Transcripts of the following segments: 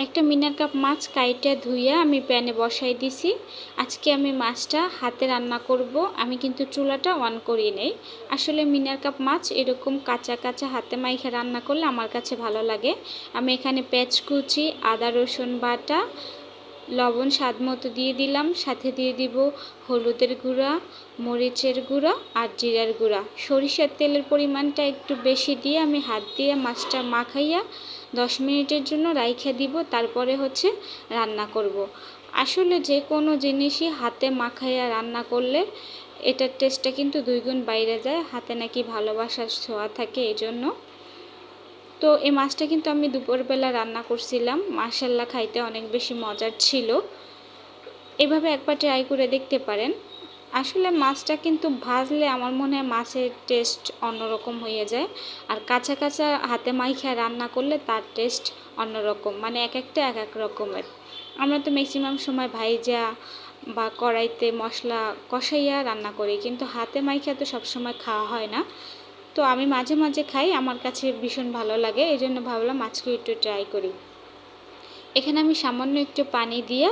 একটা মিনার কাপ মাছ কাইটা ধুইয়া আমি প্যানে বসাই দিছি। আজকে আমি মাছটা হাতে রান্না করব। আমি কিন্তু চুলাটা অন করি নাই। আসলে মিনার কাপ মাছ এরকম কাঁচা কাঁচা হাতে মাইখা রান্না করলে আমার কাছে ভালো লাগে। আমি এখানে পেঁয়াজ কুচি, আদা রসুন বাটা, লবণ স্বাদ মতো দিয়ে দিলাম, সাথে দিয়ে দিব হলুদের গুঁড়া, মরিচের গুঁড়া আর জিরার গুঁড়া। সরিষার তেলের পরিমাণটা একটু বেশি দিয়ে আমি হাত দিয়ে মাছটা মাখাইয়া 10 মিনিটের জন্য রাইখা দিব, তারপরে রান্না করব। আসলে যে কোনো জিনিসই হাতে মাখাইয়া রান্না করলে এটার টেস্টটা কিন্তু 2 গুণ বাইরে যায়। হাতে নাকি ভালোবাসার ছোঁয়া থাকে, এই জন্য। তো এই মাছটা কিন্তু আমি দুপুরবেলা রান্না করছিলাম। মাশাআল্লাহ, খাইতে অনেক বেশি মজার ছিল। এভাবে একবার ট্রাই করে দেখতে পারেন। আসলে মাছটা কিন্তু ভাজলে আমার মনে হয় মাছের টেস্ট অন্যরকম হয়ে যায়, আর কাঁচা কাঁচা হাতে মাইখা রান্না করলে তার টেস্ট অন্যরকম, মানে এক একটা এক এক রকমের। আমরা তো ম্যাক্সিমাম সময় ভাইজা বা কড়াইতে মশলা কষাইয়া রান্না করি, কিন্তু হাতে মাইখা তো সবসময় খাওয়া হয় না। তো আমি মাঝে মাঝে খাই, আমার কাছে ভীষণ ভালো লাগে, এই জন্য ভাবলাম আজকে একটু ট্রাই করি। এখানে আমি সামান্য একটু পানি দিয়ে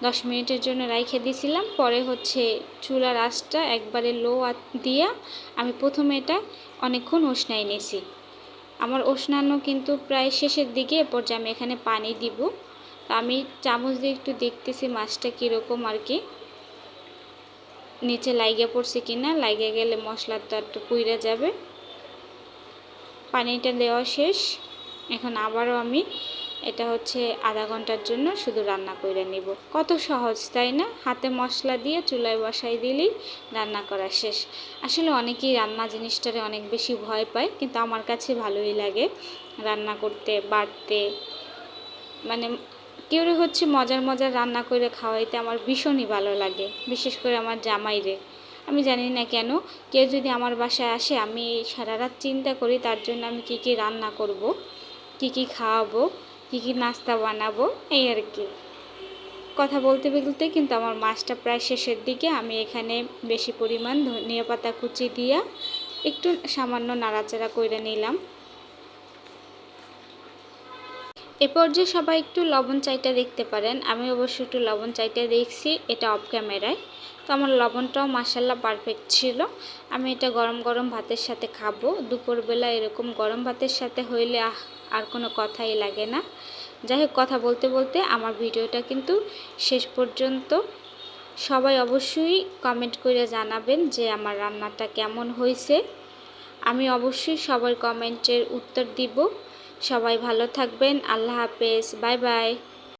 10 মিনিটের জন্য রাইখে দিয়েছিলাম। পরে চুলার আঁচটা একবারে লো দিয়ে আমি প্রথমে এটা অনেকক্ষণ উষ্ণাই নিয়েছি। আমার উষ্ণানো কিন্তু প্রায় শেষের দিকে। এরপর যে আমি এখানে পানি দিব, তো আমি চামচ দিয়ে একটু দেখতেছি মাছটা কীরকম আর কি, নিচে লাইগে পড়ছে কিনা। লাইগে গেলে মশলাটা একটু পুড়ে যাবে। পানিটা দেওয়া শেষ। এখন আবারও আমি এটা আধা ঘন্টার জন্য শুধু রান্না করে নিব। কত সহজ, তাই না? হাতে মশলা দিয়ে চুলায় বসাই দিলেই রান্না করা শেষ। আসলে অনেকেই রান্না জিনিসটারে অনেক বেশি ভয় পায়, কিন্তু আমার কাছে ভালোই লাগে রান্না করতে, বাড়তে। মানে কেউ মজার মজার রান্না করে খাওয়াইতে আমার ভীষণই ভালো লাগে, বিশেষ করে আমার জামাইরে। আমি জানি না কেন, কেউ যদি আমার বাসায় আসে, আমি সারা রাত চিন্তা করি তার জন্য আমি কী কী রান্না করব, কী কী খাওয়াবো, কী কী নাস্তা বানাবো, এই আর কি। কথা বলতে বলতে কিন্তু আমার মাছটা প্রায় শেষের দিকে। আমি এখানে বেশি পরিমাণ ধনিয়া পাতা কুচি দিয়া একটু সামান্য নাড়াচাড়া করে নিলাম। এ পর্যায়ে সবাই একটু লবণ চাইটা দেখতে পারেন। আমি অবশ্য একটু লবণ চাইটা দেখছি, এটা অফ ক্যামেরায়। তো আমার লবণটাও মাশাআল্লাহ পারফেক্ট ছিল। আমি এটা গরম গরম ভাতের সাথে খাবো। দুপুরবেলা এরকম গরম ভাতের সাথে হইলে আর কোনো কথাই লাগে না। যাই হোক, কথা বলতে বলতে আমার ভিডিওটা কিন্তু শেষ পর্যন্ত। সবাই অবশ্যই কমেন্ট করে জানাবেন যে আমার রান্নাটা কেমন হয়েছে। আমি অবশ্যই সবার কমেন্টের উত্তর দিব। সবাই ভালো থাকবেন। আল্লাহ হাফেজ, বাই বাই।